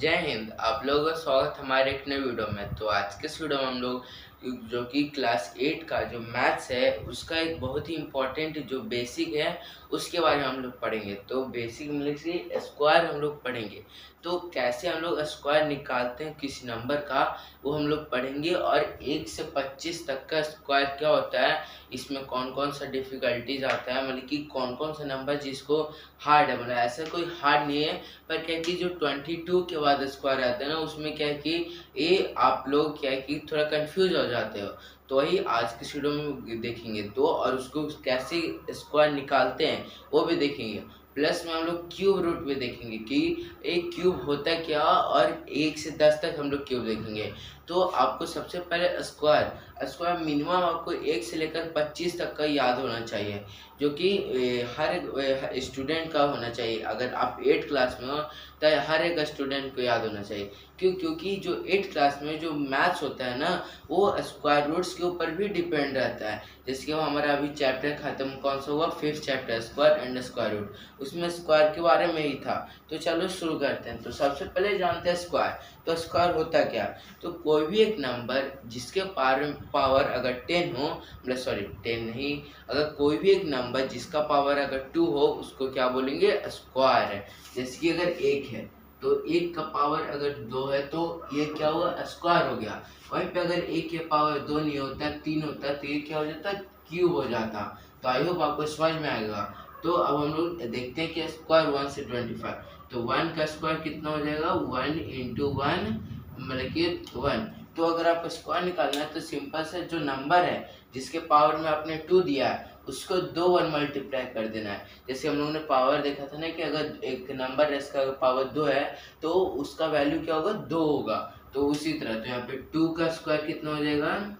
जय हिंद। आप लोगों का स्वागत हमारे एक नए वीडियो में। तो आज के इस वीडियो में हम लोग जो कि क्लास 8 का जो मैथ्स है उसका एक बहुत ही इम्पोर्टेंट जो बेसिक है उसके बारे में हम लोग पढ़ेंगे। तो बेसिक मतलब से स्क्वायर हम लोग पढ़ेंगे। तो कैसे हम लोग स्क्वायर निकालते हैं किसी नंबर का वो हम लोग पढ़ेंगे, और 1 से 25 तक का स्क्वायर क्या होता है, इसमें कौन कौन सा डिफ़िकल्टीज आता है, मतलब कि कौन कौन सा नंबर जिसको हार्ड है। मतलब ऐसा कोई हार्ड नहीं है, पर क्या है कि जो 22 के बाद स्क्वायर आता है ना उसमें क्या है कि ये आप लोग क्या है कि थोड़ा कंफ्यूज हो जाते हो। तो वही आज की वीडियो में देखेंगे दो, और उसको कैसे स्क्वायर निकालते हैं वो भी देखेंगे। प्लस में हम लोग क्यूब रूट भी देखेंगे कि एक क्यूब होता है क्या, और 1 से 10 तक हम लोग क्यूब देखेंगे। तो आपको सबसे पहले स्क्वायर स्क्वायर मिनिमम आपको 1 से लेकर 25 तक का याद होना चाहिए, जो कि हर स्टूडेंट का होना चाहिए। अगर आप 8 क्लास में हो तो हर एक स्टूडेंट को याद होना चाहिए। क्योंकि जो 8 क्लास में जो मैथ्स होता है ना वो स्क्वायर रूट्स के ऊपर भी डिपेंड रहता है। जैसे कि हमारा अभी चैप्टर खत्म कौन सा हुआ, 5th chapter square and square root, उसमें स्क्वायर के बारे में ही था। तो चलो शुरू करते हैं। तो सबसे पहले जानते हैं स्क्वायर। तो स्क्वायर होता क्या, तो कोई भी एक नंबर जिसके पावर अगर 10 हो, मतलब सॉरी 10 नहीं, अगर कोई भी एक नंबर जिसका पावर अगर 2 हो उसको क्या बोलेंगे, स्क्वायर है। जैसे कि अगर 1 है तो 1 का पावर अगर 2 है तो ये क्या हुआ, स्क्वायर हो गया। वहीं पे अगर 1 के पावर 2 नहीं होता, 3 होता, तो ये क्या हो जाता, क्यूब हो जाता। तो आई होप आपको समझ में आएगा। तो अब हम लोग देखते हैं कि स्क्वायर 1 से 25। तो 1 का स्क्वायर कितना हो जाएगा, 1 इंटू 1 मतलब कि 1। तो अगर आपको स्क्वायर निकालना है तो सिंपल से जो नंबर है जिसके पावर में आपने 2 दिया है उसको 2 1 मल्टीप्लाई कर देना है। जैसे हम लोगों ने पावर देखा था ना कि अगर एक नंबर है इसका पावर 2 है तो उसका वैल्यू क्या होगा, 2 होगा। तो उसी तरह तो यहाँ पे 2 का स्क्वायर कितना हो जाएगा,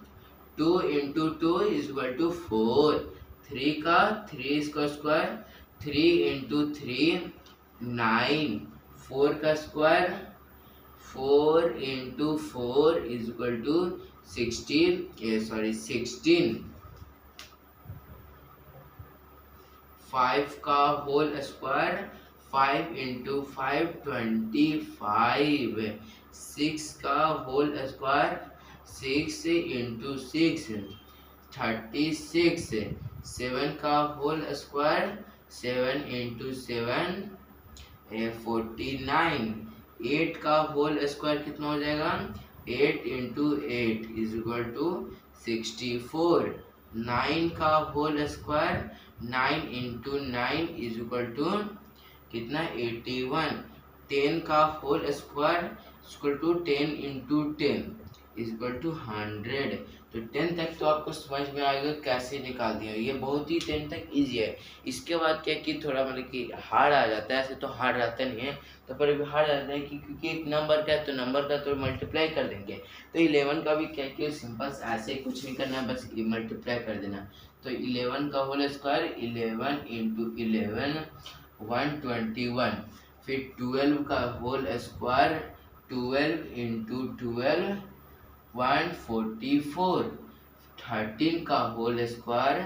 2 इंटू 2 इज इक्वल टू 4। 3 का स्क्वायर 3 इंटू 3 9। 4 का square 4 into 4 is equal to 16। 5 का होल स्क्वायर 5 इंटू 5 25। 6 का होल स्क्वायर 6 इंटू 6 36। 7 का होल स्क्वायर 7 इंटू 7 49। 8 का होल स्क्वायर कितना हो जाएगा, 8 इंटू 8 इज इक्वल टू 64। 9 का whole square 9 into 9 is equal to कितना, 81। 10 का whole square equal to 10 into 10 is equal to 100। तो 10 तक तो आपको समझ में आएगा कैसे निकाल दिया, ये बहुत ही 10 तक इजी है। इसके बाद क्या कि थोड़ा मतलब कि हार्ड आ जाता है, ऐसे तो हार्ड रहता नहीं है, तो पर भी हार्ड आता है कि क्योंकि एक नंबर का है तो नंबर का तो मल्टीप्लाई कर देंगे। तो 11 का भी क्या कि सिंपल ऐसे कुछ नहीं करना है, बस मल्टीप्लाई कर देना। तो 11 का होल स्क्वायर 11 इंटू 11 121। फिर 12 का होल स्क्वायर 12 इंटू 12 144। 13 का whole square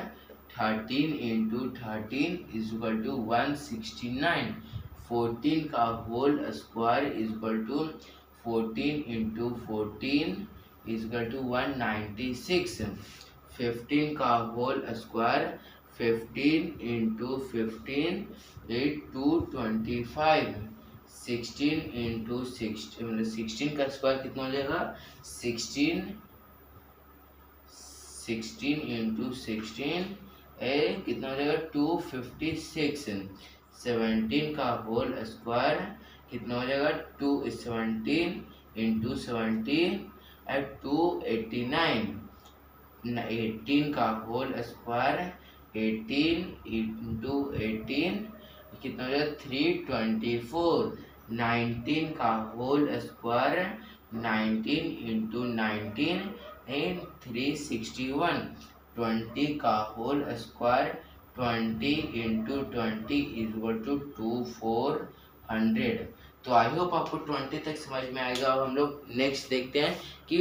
13 into 13 is equal to 169। 14 का whole square is equal to 14 into 14 is equal to 196। 15 का होल स्क्वायर 15 इंटू 15 225। 16 इंटू 16 मतलब 16 का स्क्वायर कितना हो जाएगा, 16 इंटू 16 कितना हो जाएगा, 256। 17 का होल स्क्वायर कितना हो जाएगा, 17 इंटू 17 289। 18 का होल स्क्वायर 18 इंटू 18 कितना हो जाएगा, 324। 19 का होल स्क्वायर 19 इंटू 19 एंड 361। 20 का whole square 20 into 20 is equal to 2400। तो आई होप आपको 20 तक समझ में आएगा। अब हम लोग नेक्स्ट देखते हैं कि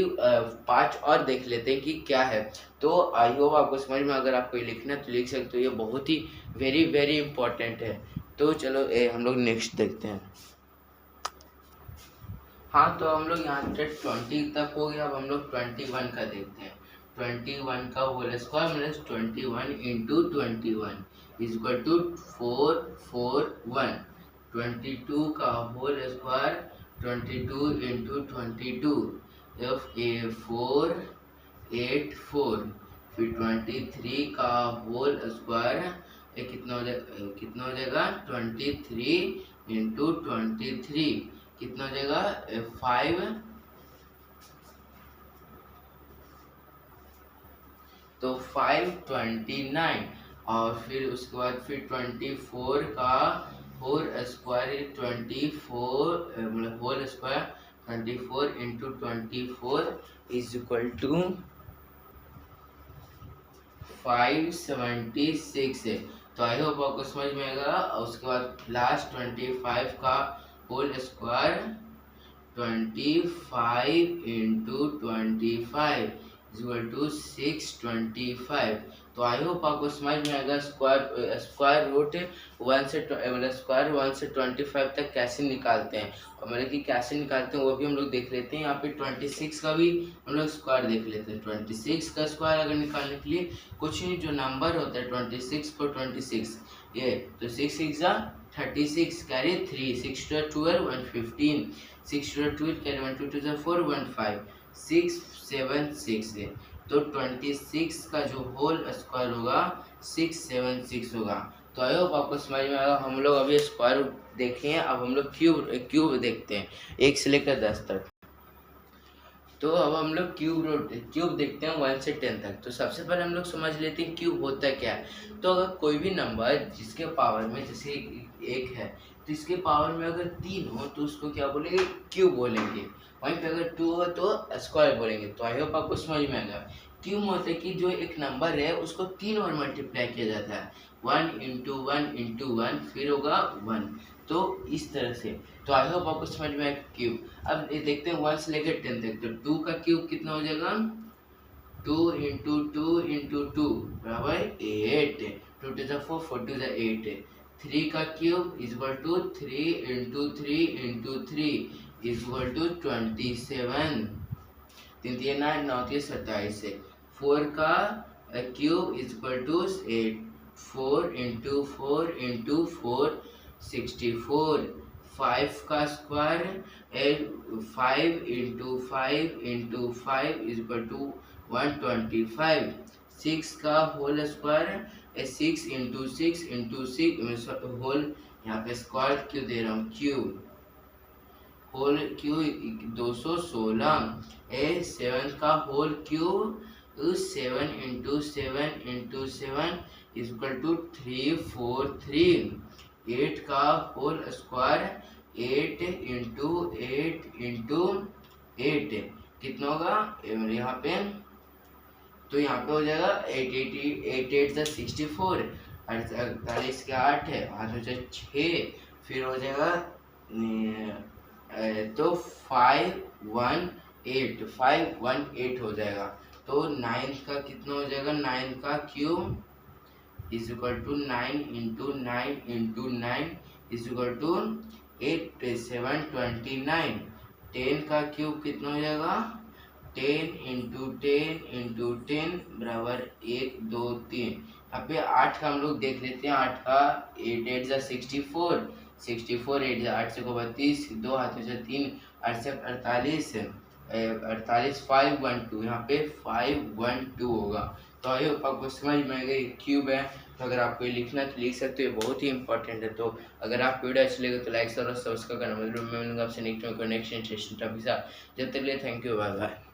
5 और देख लेते हैं कि क्या है। तो आई होप आपको समझ में, अगर आपको ये लिखना है तो लिख सकते हो, ये बहुत ही वेरी वेरी इंपॉर्टेंट है। तो चलो हम लोग नेक्स्ट देखते हैं। हाँ, तो हम लोग यहाँ पे 20 तक हो गया। अब हम लोग 21 का देखते हैं। 21 का whole square minus 21 into 21 is equal to 441। 22 का whole square 22 into 22 F A 484। फिर 23 का होल स्क्वायर कितना हो जाएगा 23 इंटू 23 कितना हो जाएगा 5। तो 529। और फिर उसके बाद फिर 24 का होल स्क्वायर 24 मतलब whole square 24 into 24 is equal to 576 है। तो आई होप आपको समझ में आएगा। और उसके बाद लास्ट 25 का whole square 25 into 25 equal to 625। तो आई होप आपको समझ में आएगा स्क्वायर रूट 1 से मतलब स्क्वायर 1 से 25 तक कैसे निकालते हैं, और मतलब कि कैसे निकालते हैं वो भी हम लोग देख लेते हैं। यहाँ पे 26 का भी हम लोग स्क्वायर देख लेते हैं। 26 का स्क्वायर अगर निकालने के लिए कुछ नहीं, जो नंबर होता है 26 को 26 ये तो 6 6 36 कैरी 3 6 12 115 6 12 कैरी 1 2 2 4 1 5 6 7 6 है। तो 26 का जो होल स्क्वायर होगा 676 होगा। तो आई होप आपको समझ में आएगा। हम लोग अभी स्क्वायर देखे हैं, अब हम लोग क्यूब देखते हैं 1 से लेकर 10 तक। तो अब हम लोग क्यूब देखते हैं 1 से 10 तक। तो सबसे पहले हम लोग समझ लेते हैं क्यूब होता क्या है। तो अगर कोई भी नंबर जिसके पावर में जैसे 1 है, तो इसके पावर में अगर 3 हो तो उसको क्या बोलेंगे, क्यूब बोलेंगे। वहीं पे अगर 2 हो तो स्क्वायर बोलेंगे। तो आई होप आपको समझ में आएगा। क्यूब होता है कि जो एक नंबर है उसको 3 बार मल्टीप्लाई किया जाता है। 1 इंटू 1 इंटू 1 फिर होगा 1। तो इस तरह से। तो आई होप आपको समझ में आएगा क्यूब। अब ये देखते हैं 1 से लेकर 10 तक। तो 2 का क्यूब कितना हो जाएगा 2 इंटू 2 इंटू 2 बराबर 8। 2 टू 4 4 टू 8। 3 का cube is equal to 3 into 3 into 3 is equal to 27। 3 3 9 9 3 27 है। 4 का cube is equal to 8। 4 into 4 into 4 64। 5 का square 5 into 5 into 5 is equal to 125। 6 का whole square 6 into 6 into 6 whole, यहाँ पे स्क्वायर क्यों दे रहा हूँ, क्यूब होल क्यूब 216। 7 का whole cube 7 into 7 into 7 is equal to 343। 8 का होल स्क्वायर 8 इंटू 8 इंटू 8 कितना होगा यहाँ पे, तो यहाँ पे हो जाएगा 8 8 64। 48 के 8 है, 8 हो जाए 6, फिर हो जाएगा तो 518 हो जाएगा। तो 9 का कितना हो जाएगा, 9 का cube is equal to 9 into 9 into 9 is equal to 8 7 29। 10 का क्यूब कितना हो जाएगा 10 इंटू 10 इंटू 10 बराबर 1 2 3। यहाँ पे 8 का हम लोग देख लेते हैं। 8 का 8 8 64 64 8 8 से को 32 2 हाथों से 3 8 से 48 48 512 यहाँ पे 512 होगा। तो आई होप आपको समझ में आएगा क्यूब है। तो अगर आपको ये लिखना तो लिख सकते हो, बहुत ही इंपॉर्टेंट है। तो अगर आपको वीडियो अच्छी लगे तो लाइक और सब्सक्राइब करना। मैं मिलूंगा आपसे नेक्स्ट इंटरेस्टिंग टॉपिक के साथ। जब तक के लिए थैंक यू, बाय बाय।